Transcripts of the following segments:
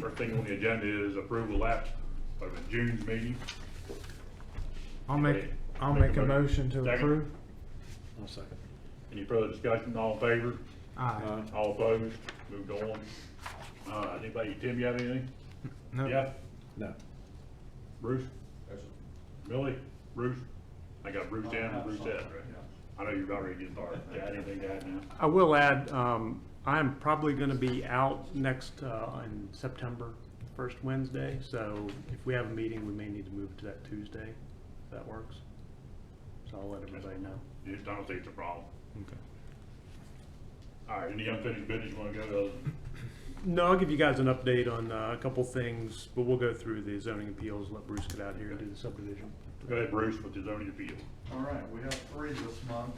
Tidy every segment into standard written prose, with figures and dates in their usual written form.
First thing on the agenda is approval of the June's meeting. I'll make a motion to Second. approve. I'll second. Any further discussion? All in favor? Aye. All opposed? Moved on. Anybody, Tim, you have anything? No. Yeah? No. Bruce? Billy? Bruce? I got Bruce in and Bruce Ed, right? I know you're about ready to get started. You got anything to add now? I will add, I'm probably going to be out next in September, first Wednesday. So if we have a meeting, we may need to move to that Tuesday, if that works. So I'll let everybody know. You just don't think it's a problem. Okay. All right, any unfinished business you want to go to? No, I'll give you guys an update on a couple things, but we'll go through the zoning appeals, let Bruce get out here and do the subdivision. Go ahead, Bruce, with the zoning appeal. All right, we have 3 this month.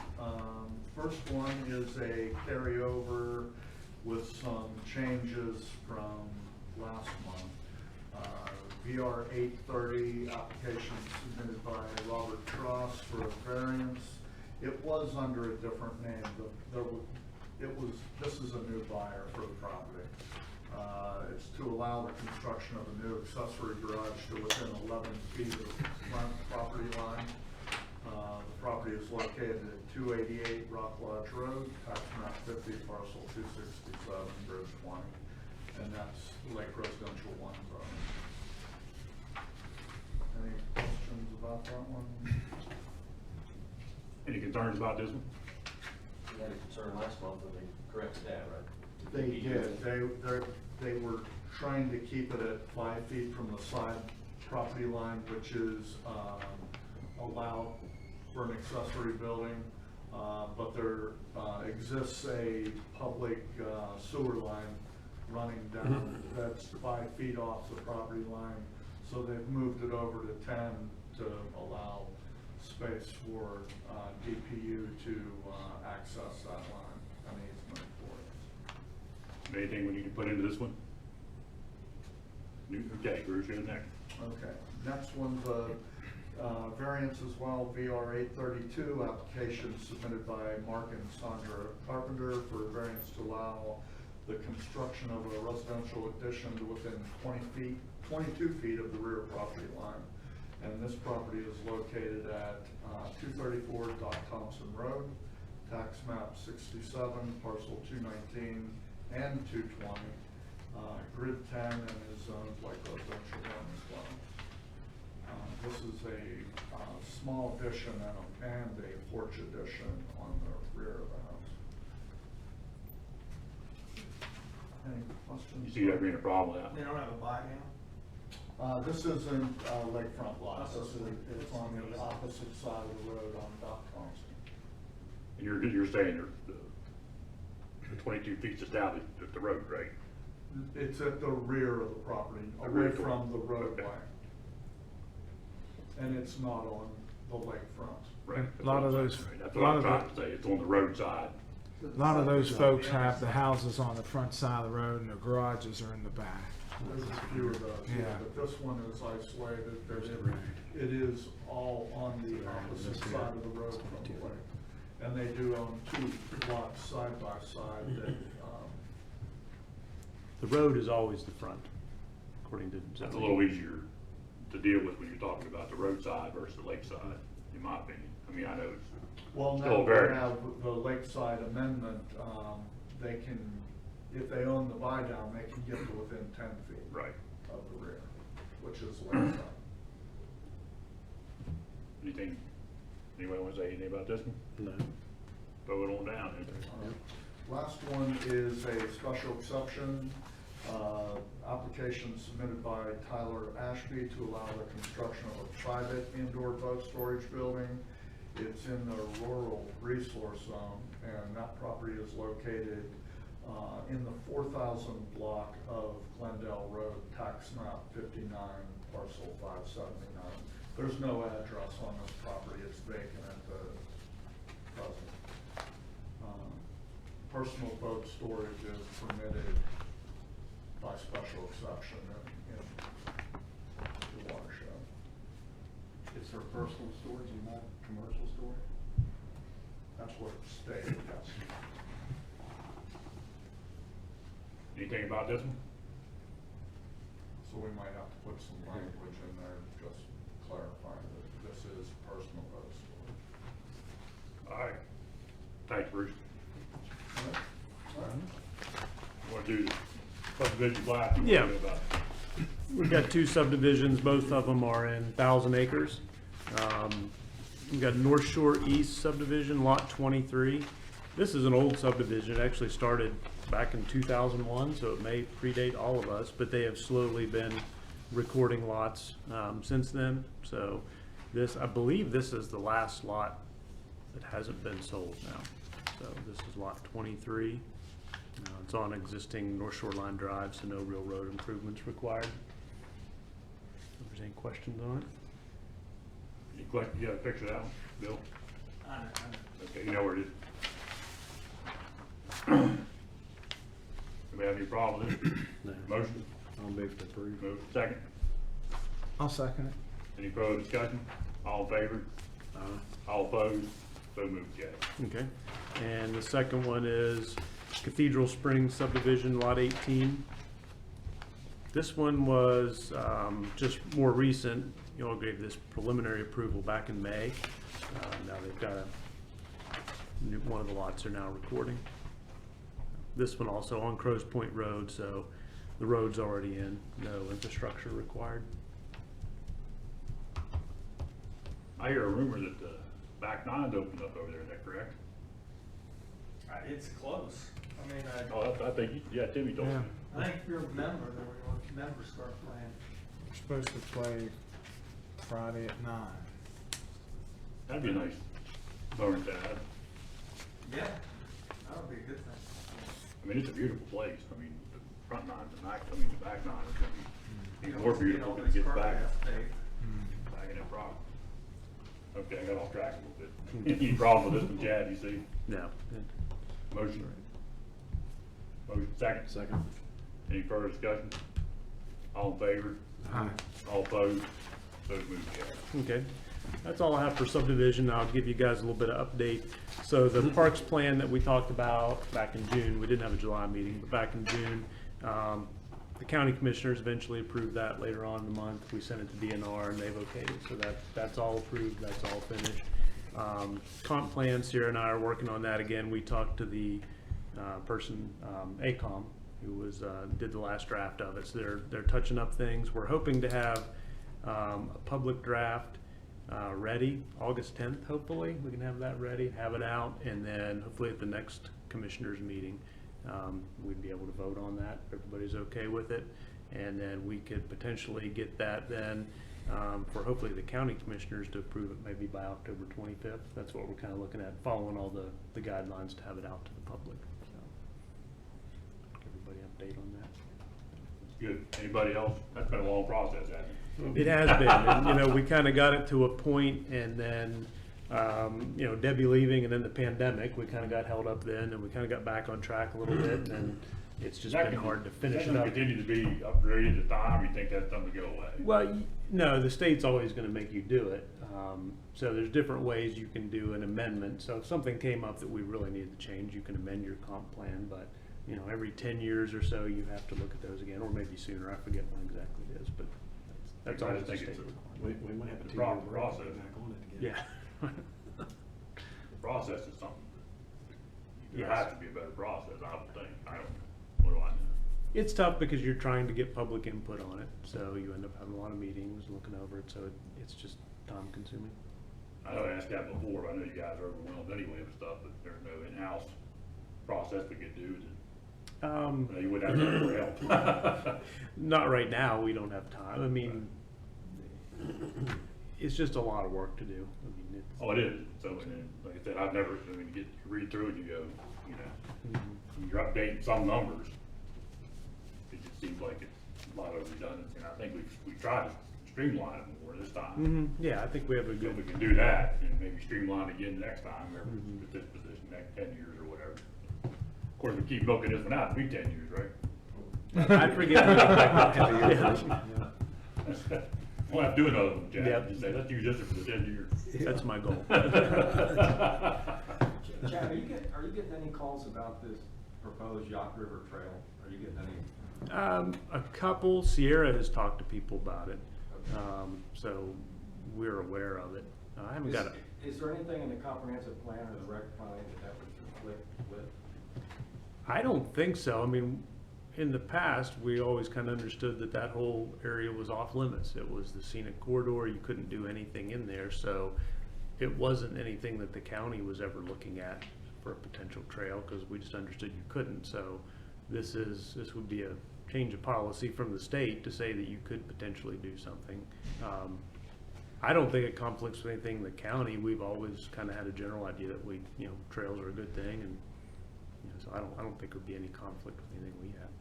First one is a carryover with some changes from last month. VR 830 application submitted by Robert Tross for a variance. It was under a different name. This is a new buyer for the property. It's to allow the construction of a new accessory garage to within 11 feet of the front property line. The property is located at 288 Rock Lodge Road, tax map 50, parcel 267, grid 20. And that's Lake Residential 1 zone. Any questions about that one? Any concerns about this one? We had a concern last month and they corrected that, right? They did. They were trying to keep it at 5 feet from the side property line, which is allowed for an accessory building. But there exists a public sewer line running down that's 5 feet off the property line. So they've moved it over to 10 to allow space for DPU to access that line, an easement for Anything we need to put into this one? Okay, Bruce, you're next. it. Okay, next one's a variance as well, VR 832, application submitted by Mark and Sandra Carpenter for a variance to allow the construction of a residential addition to within 22 feet of the rear property line. And this property is located at 234 Doc Thompson Road, tax map 67, parcel 219 and 220, grid 10, and is zoned like residential 1 as well. This is a small addition and a porch addition on the rear of the house. Any questions? You see that being a problem now? They don't have a buy down? This isn't lakefront lot. It's on the opposite side of the road on Doc Thompson. And you're saying the 22 feet established at the road, right? It's at the rear of the property, The rear away door. from the roadway. Okay. And it's not on the lakefront. Right. A lot of those- That's a what lot I'm of trying to say. It's on the roadside. A lot of those folks have the houses on the front side of the road and their garages are in the back. There's a few of those, Yeah. but this one is isolated. It is all on the opposite side of the road from the lake. And they do own 2 lots side by side that, The road is always the front, according to zoning. That's a little easier to deal with when you're talking about the roadside versus the lakeside, in my opinion. I mean, I know it's well, still now they very. have the lakeside amendment, they can, if they own the buy down, they can get to within 10 feet. Right. Of the rear, which is lakeside. Anything, anybody want to say anything about this one? No. Throw it on down. Last one is a special exception, application submitted by Tyler Ashby to allow the construction of a private indoor boat storage building. It's in the rural resource zone, and that property is located in the 4,000 block of Glendale Road, tax map 59, parcel 579. There's no address on this property, it's vacant at the present. Personal boat storage is permitted by special exception in the watershed. It's for personal storage and not commercial storage? That's what it's stated, yes. Anything about this one? So we might have to put some language in there, just clarifying that this is personal boat storage. All right. Thanks, Bruce. All right. Want to do the subdivision plat? Yeah. We've got two subdivisions, both of them are in 1,000 acres. We've got North Shore East subdivision, lot 23. This is an old subdivision, it actually started back in 2001, so it may predate all of us, but they have slowly been recording lots since then. So this, I believe this is the last lot that hasn't been sold now. So this is lot 23. It's on existing North Shore Line Drive, so no real road improvements required. If there's any questions on it? You got a picture of that one, Bill? I know. Okay, you know where it is. Anybody have any problem with it? Motion? I'll move to approve. Move. Second? I'll second it. Any further discussion? All in favor? All opposed? So moved, Jack. Okay, and the second one is Cathedral Springs subdivision, lot 18. This one was just more recent. You all gave this preliminary approval back in May. Now they've got one of the lots are now recording. This one also on Crows Point Road, so the road's already in, no infrastructure required. I hear a rumor that the back nine's opened up over there, is that correct? It's close. I mean, Oh, I think, yeah, Timmy told me. Yeah. I think if you're a member, then members start playing. We're supposed to play Friday at 9. That'd be a nice bonus to have. Yeah, that would be a good thing. I mean, it's a beautiful place. I mean, the front nine, the back nine is gonna be even more beautiful when it gets back in that problem. Okay, I got off track a little bit. Any problem with this one, Chad, you see? No. Motion? Motion, second? Second. Any further discussion? All in favor? Aye. All opposed? So moved, Chad. Okay, that's all I have for subdivision. I'll give you guys a little bit of update. So the parks plan that we talked about back in June, we didn't have a July meeting, but back in June, the county commissioners eventually approved that later on in the month. We sent it to DNR and they've okayed it, so that's all approved, that's all finished. Comp plan, Sierra and I are working on that again. We talked to the person, ACOM, who was did the last draft of it, so they're touching up things. We're hoping to have a public draft ready August 10th, hopefully. We can have that ready, have it out, and then hopefully at the next commissioners meeting, we'd be able to vote on that if everybody's okay with it. And then we could potentially get that then for hopefully the county commissioners to approve it maybe by October 25th. That's what we're kind of looking at, following all the guidelines to have it out to the public. So, everybody update on that. Good. Anybody else? That's been a long process, hasn't it? It has been, and, you know, we kind of got it to a point, and then, you know, Debbie leaving, and then the pandemic, we kind of got held up then, and we kind of got back on track a little bit, and then it's just been hard to finish it up. Continue to be upgraded at the time, you think that's something to go away? Well, no, the state's always going to make you do it. So there's different ways you can do an amendment. So if something came up that we really needed to change, you can amend your comp plan, but, you know, every 10 years or so, you have to look at those again, or maybe sooner. I forget when exactly it is, but that's I always just a think state it's requirement. We might have a The 2-year proper break process. to get back on it again. Yeah. The process is something. There Yes. has to be a better process, I would think. I don't, what do I know? It's tough because you're trying to get public input on it, so you end up having a lot of meetings, looking over it, so it's just time consuming. I know I asked that before, but I know you guys are overwhelmed anyway with stuff, but there's no in-house process we could do to, you wouldn't have to help. Not right now, we don't have time. I mean, it's just a lot of work to do. I mean, it's, Oh, it is. So, and then, like I said, I've never, I mean, you read through it, you go, you know, you're updating some numbers. It just seems like it's a lot of redundancy, and I think we've tried to streamline it more this time. yeah, I think we have a If good, we can do that, and maybe streamline again next time, or with this position, next 10 years or whatever. Of course, we keep milking this one out, it'll be 10 years, right? I forget. when Yeah. We'll have to do another one, Jack. Yep. Just say, let's use this for the 10 years. That's my goal. Chad, are you getting any calls about this proposed Yacht River Trail? Are you getting any A couple, Sierra has talked to people about it, so we're aware of it. I haven't got it. Is there anything in the comprehensive plan or the rec plan that would conflict with? I don't think so. I mean, in the past, we always kind of understood that that whole area was off limits. It was the scenic corridor. You couldn't do anything in there, so it wasn't anything that the county was ever looking at for a potential trail, because we just understood you couldn't. So this would be a change of policy from the state to say that you could potentially do something. I don't think it conflicts with anything in the county. We've always kind of had a general idea that trails are a good thing, and so I don't think there'd be any conflict with anything we have.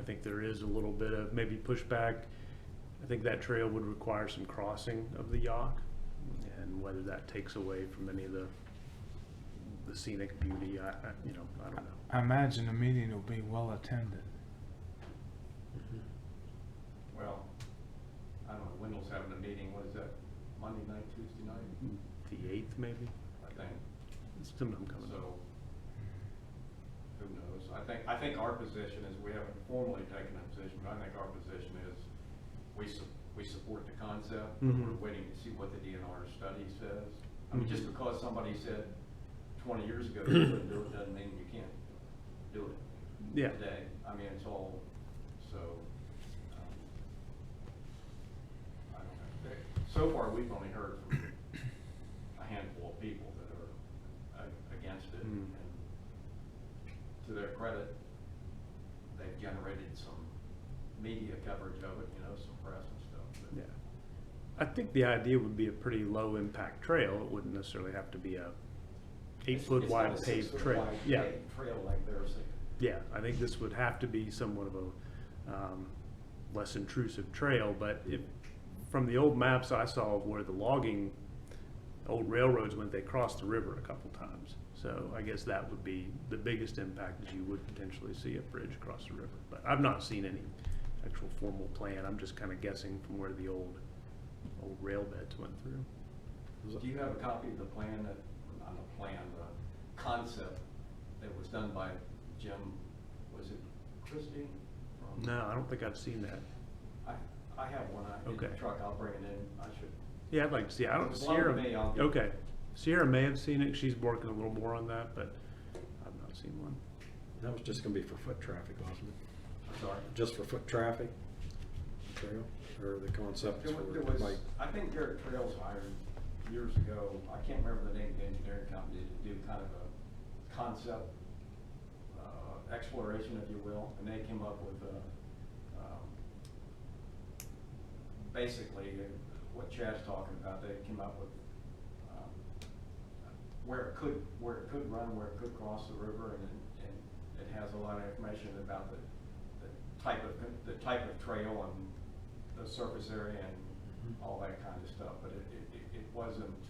I think there is a little bit of maybe pushback. I think that trail would require some crossing of the Yaak, and whether that takes away from any of the scenic beauty, I don't know. I imagine the meeting will be well attended. Well, I don't know, Wendell's having a meeting, what is that, Monday night, Tuesday night, The 8th, maybe? I think, Sometime coming up. so, who knows? I think our position is, we haven't formally taken a position, but I think our position is, we support the concept. Mhm. We're waiting to see what the DNR study says. I mean, just because somebody said 20 years ago you couldn't do it, doesn't mean you can't do it Yeah. today. I mean, it's all, so, I don't know. So far, we've only heard from a handful of people that are against it. Mm. And to their credit, they've generated some media coverage of it, some press and stuff. But Yeah. I think the idea would be a pretty low impact trail. It wouldn't necessarily have to be a 8-foot it's wide not a paved 6-foot trail. wide Yeah. paved trail like they're saying. Yeah, I think this would have to be somewhat of a less intrusive trail, but from the old maps I saw of where the logging, old railroads went, they crossed the river a couple times. So I guess that would be the biggest impact, is you would potentially see a bridge across the river. But I've not seen any actual formal plan. I'm just kind of guessing from where the old rail beds went through. Do you have a copy of the plan not the plan, the concept that was done by Jim, was it Christie? No, I don't think I've seen that. I have one, in the Okay. truck, I'll bring it in, I should. Yeah, I'd like to see. I don't. If it's loaned Sierra. to me, I'll get it. Okay, Sierra may have seen it. She's working a little more on that, but I've not seen one. That was just gonna be for foot traffic, wasn't it? I'm sorry. Just for foot traffic, trail, or the concept There for was, like, I think Garrett Trails hired years ago, I can't remember the name of the engineering company, to do kind of a concept exploration, if you will, and they came up with basically what Chad's talking about. They came up with where it could run, where it could cross the river, and it has a lot of information about the type of trail and the surface area and all that kind of stuff. But it wasn't.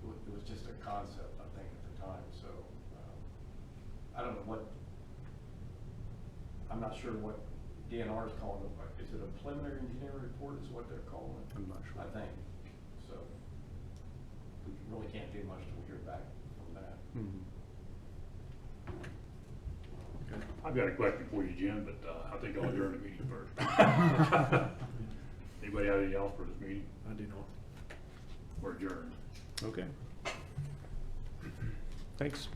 It was just a concept, I think, at the time. So I don't know what. I'm not sure what DNR is calling it. Is it a preliminary engineering report is what they're calling it? I'm not sure. I think. So we really can't do much till we hear back from that. Mhm. I've got a question for you, Jim, but I think I'll adjourn the meeting first. Anybody have anything else for this meeting? I do not. We're adjourned. Okay. Thanks.